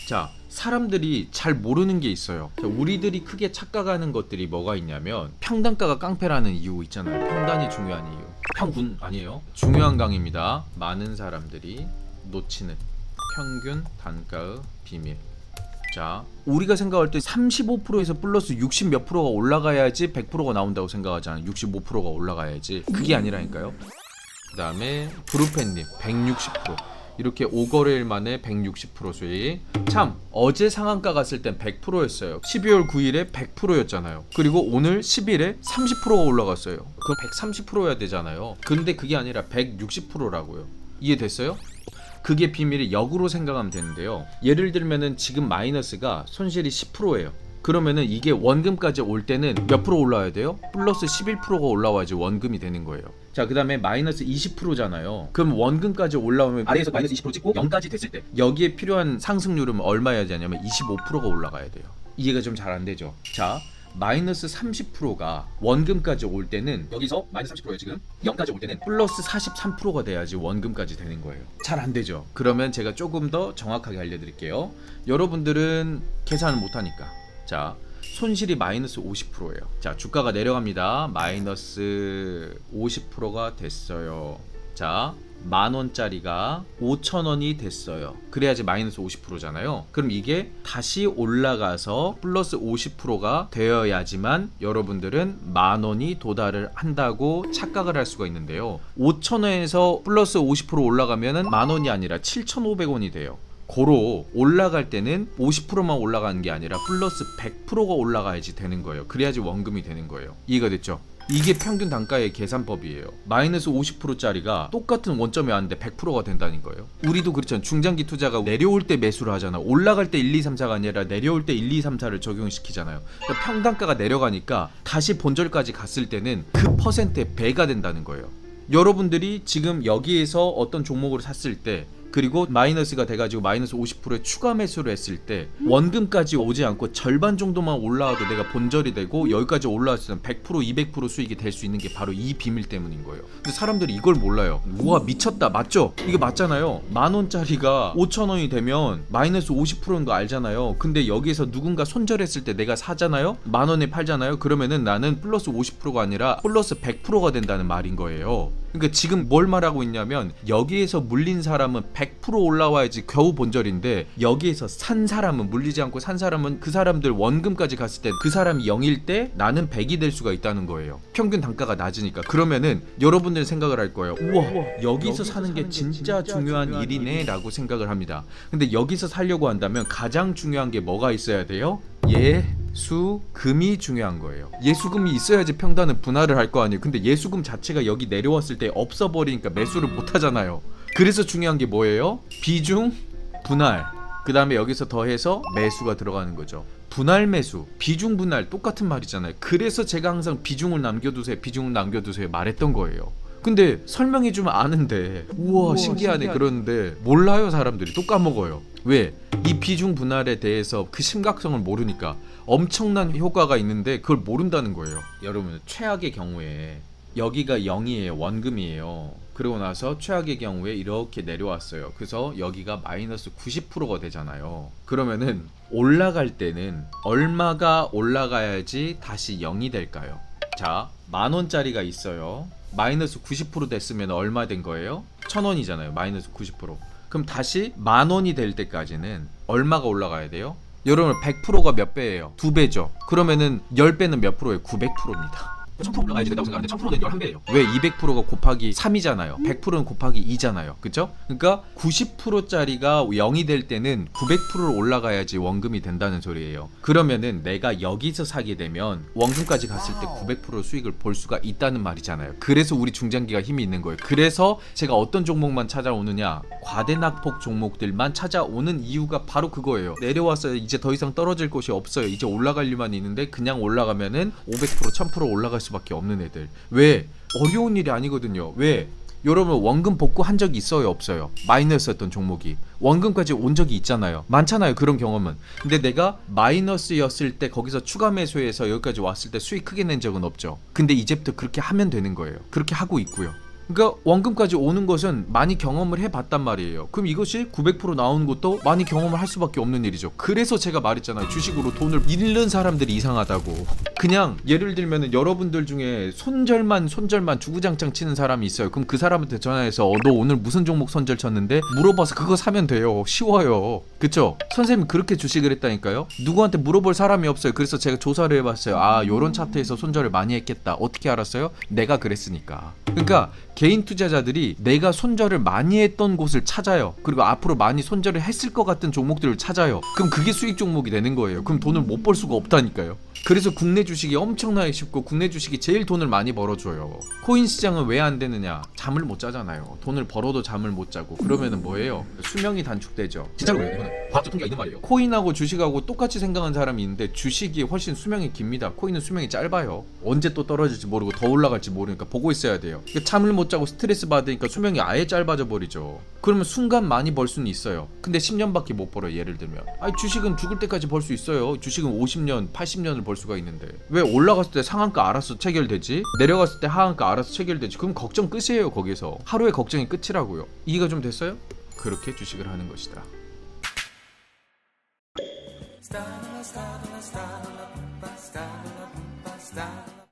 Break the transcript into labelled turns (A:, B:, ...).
A: 자, 사람들이 잘 모르는 게 있어요. 자, 우리들이 크게 착각하는 것들이 뭐가 있냐면 평단가가 깡패라는 이유 있잖아요. 평단이 중요한 이유. 평균 아니에요. 중요한 강의입니다. 많은 사람들이 놓치는 평균 단가의 비밀. 자, 우리가 생각할 때 35%에서 플러스 60 몇 프로가 올라가야지 100%가 나온다고 생각하잖아요. 65%가 올라가야지. 그게 아니라니까요. 그 다음에 브루펜님 160%. 이렇게 5거래일 만에 160% 수익. 참, 어제 상한가 갔을 땐 100%였어요 12월 9일에 100%였잖아요 그리고 오늘 10일에 30%가 올라갔어요. 그럼 130%여야 되잖아요. 근데 그게 아니라 160%라고요 이해됐어요? 그게 비밀이 역으로 생각하면 되는데요. 예를 들면은 지금 마이너스가 손실이 10%예요. 그러면은 이게 원금까지 올 때는 몇 프로 올라와야 돼요? 플러스 11%가 올라와야지 원금이 되는 거예요. 자, 그 다음에 마이너스 20%잖아요. 그럼 원금까지 올라오면 아래에서 마이너스 20% 찍고 0까지 됐을 때 여기에 필요한 상승률은 얼마여야 되냐면 25%가 올라가야 돼요. 이해가 좀 잘 안 되죠? 자, 마이너스 30%가 원금까지 올 때는 여기서 마이너스 30%예요 지금 0까지 올 때는 플러스 43%가 돼야지 원금까지 되는 거예요. 잘 안 되죠? 그러면 제가 조금 더 정확하게 알려드릴게요. 여러분들은 계산을 못하니까 자, 손실이 마이너스 50%예요. 자, 주가가 내려갑니다. 마이너스 50%가 됐어요. 자, 10,000원짜리가 5,000원이 됐어요. 그래야지 마이너스 50%잖아요. 그럼 이게 다시 올라가서 플러스 50%가 되어야지만 여러분들은 10,000원이 도달을 한다고 착각을 할 수가 있는데요. 5,000원에서 플러스 50% 올라가면은 10,000원이 아니라 7,500원이 돼요. 고로 올라갈 때는 50%만 올라가는 게 아니라 플러스 100%가 올라가야지 되는 거예요. 그래야지 원금이 되는 거예요. 이해가 됐죠? 이게 평균 단가의 계산법이에요. 마이너스 50%짜리가 똑같은 원점이 왔는데 100%가 된다는 거예요. 우리도 그렇잖아요. 중장기 투자가 내려올 때 매수를 하잖아. 올라갈 때 1, 2, 3, 4가 아니라 내려올 때 1, 2, 3, 4를 적용시키잖아요. 그러니까 평단가가 내려가니까 다시 본절까지 갔을 때는 그 퍼센트의 배가 된다는 거예요. 여러분들이 지금 여기에서 어떤 종목을 샀을 때 그리고 마이너스가 돼가지고 마이너스 50%의 추가 매수를 했을 때 원금까지 오지 않고 절반 정도만 올라와도 내가 본절이 되고 여기까지 올라왔을 때 100% 200% 수익이 될 수 있는 게 바로 이 비밀 때문인 거예요. 근데 사람들이 이걸 몰라요. 우와, 미쳤다. 맞죠? 이게 맞잖아요. 10,000원짜리가 5,000원이 되면 마이너스 50%인 거 알잖아요. 근데 여기에서 누군가 손절했을 때 내가 사잖아요. 10,000원에 팔잖아요. 그러면은 나는 플러스 50%가 아니라 플러스 100%가 된다는 말인 거예요. 그러니까 지금 뭘 말하고 있냐면 여기에서 물린 사람은 100% 올라와야지 겨우 본절인데 여기에서 산 사람은 물리지 않고 산 사람은 그 사람들 원금까지 갔을 때 그 사람이 0일 때 나는 100이 될 수가 있다는 거예요. 평균 단가가 낮으니까. 그러면은 여러분들 생각을 할 거예요. 우와, 여기서 사는 게 진짜 중요한 일이네 라고 생각을 합니다. 근데 여기서 살려고 한다면 가장 중요한 게 뭐가 있어야 돼요? 예수금이 중요한 거예요. 예수금이 있어야지 평단은 분할을 할 거 아니에요. 근데 예수금 자체가 여기 내려왔을 때 없어버리니까 매수를 못 하잖아요. 그래서 중요한 게 뭐예요? 비중, 분할. 그 다음에 여기서 더해서 매수가 들어가는 거죠. 분할 매수, 비중 분할 똑같은 말이잖아요. 그래서 제가 항상 비중을 남겨두세요, 비중을 남겨두세요 말했던 거예요. 근데 설명해주면 아는데 우와 신기하네 그러는데 몰라요. 사람들이 또 까먹어요. 왜? 이 비중 분할에 대해서 그 심각성을 모르니까. 엄청난 효과가 있는데 그걸 모른다는 거예요. 여러분, 최악의 경우에 여기가 0이에요. 원금이에요. 그러고 나서 최악의 경우에 이렇게 내려왔어요. 그래서 여기가 마이너스 90%가 되잖아요. 그러면은 올라갈 때는 얼마가 올라가야지 다시 0이 될까요? 자, 10,000원짜리가 있어요. 마이너스 90% 됐으면 얼마 된 거예요? 1,000원이잖아요. 마이너스 90%. 그럼 다시 10,000원이 될 때까지는 얼마가 올라가야 돼요? 여러분, 100%가 몇 배예요? 2배죠. 그러면은 10배는 몇 프로예요? 900%입니다. 1000% 올라가야지 된다고 생각하는데 1000%는 11배예요. 왜? 200%가 곱하기 3이잖아요. 100%는 곱하기 2잖아요. 그쵸? 그러니까 90%짜리가 0이 될 때는 900%로 올라가야지 원금이 된다는 소리예요. 그러면은 내가 여기서 사게 되면 원금까지 갔을 때 900% 수익을 볼 수가 있다는 말이잖아요. 그래서 우리 중장기가 힘이 있는 거예요. 그래서 제가 어떤 종목만 찾아오느냐, 과대낙폭 종목들만 찾아오는 이유가 바로 그거예요. 내려왔어요. 이제 더 이상 떨어질 곳이 없어요. 이제 올라갈 일만 있는데 그냥 올라가면은 500% 1000% 올라갈 수밖에 없는 애들. 왜? 어려운 일이 아니거든요. 왜? 여러분, 원금 복구 한 적이 있어요, 없어요? 마이너스였던 종목이 원금까지 온 적이 있잖아요. 많잖아요, 그런 경험은. 근데 내가 마이너스였을 때 거기서 추가 매수해서 여기까지 왔을 때 수익 크게 낸 적은 없죠. 근데 이제부터 그렇게 하면 되는 거예요. 그렇게 하고 있고요. 그러니까 원금까지 오는 것은 많이 경험을 해봤단 말이에요. 그럼 이것이 900% 나오는 것도 많이 경험을 할 수밖에 없는 일이죠. 그래서 제가 말했잖아요. 주식으로 돈을 잃는 사람들이 이상하다고. 그냥 예를 들면 여러분들 중에 손절만 주구장창 치는 사람이 있어요. 그럼 그 사람한테 전화해서 너 오늘 무슨 종목 손절 쳤는데 물어봐서 그거 사면 돼요. 쉬워요. 그쵸? 선생님이 그렇게 주식을 했다니까요. 누구한테 물어볼 사람이 없어요. 그래서 제가 조사를 해봤어요. 아, 요런 차트에서 손절을 많이 했겠다. 어떻게 알았어요? 내가 그랬으니까. 그러니까 개인 투자자들이 내가 손절을 많이 했던 곳을 찾아요. 그리고 앞으로 많이 손절을 했을 것 같은 종목들을 찾아요. 그럼 그게 수익 종목이 되는 거예요. 그럼 돈을 못 벌 수가 없다니까요. 그래서 국내 주식이 엄청나게 쉽고 국내 주식이 제일 돈을 많이 벌어줘요. 코인 시장은 왜 안 되느냐? 잠을 못 자잖아요. 돈을 벌어도 잠을 못 자고. 그러면은 뭐예요? 수명이 단축되죠. 진짜로 그래요. 이거는 과학적 통계가 있는 말이에요. 코인하고 주식하고 똑같이 생각하는 사람이 있는데 주식이 훨씬 수명이 깁니다. 코인은 수명이 짧아요. 언제 또 떨어질지 모르고 더 올라갈지 모르니까 보고 있어야 돼요. 잠을 못 자고 스트레스 받으니까 수명이 아예 짧아져 버리죠. 그러면 순간 많이 벌 수는 있어요. 근데 10년밖에 못 벌어요. 예를 들면 주식은 죽을 때까지 벌 수 있어요. 주식은 50년, 80년을 벌 수가 있는데 왜 올라갔을 때 상한가 알아서 체결되지? 내려갔을 때 하한가 알아서 체결되지? 그럼 걱정 끝이에요. 거기서 하루의 걱정이 끝이라고요. 이해가 좀 됐어요? 그렇게 주식을 하는 것이다.
B: Sta, sta, sta, sta, sta, sta, sta, sta, sta.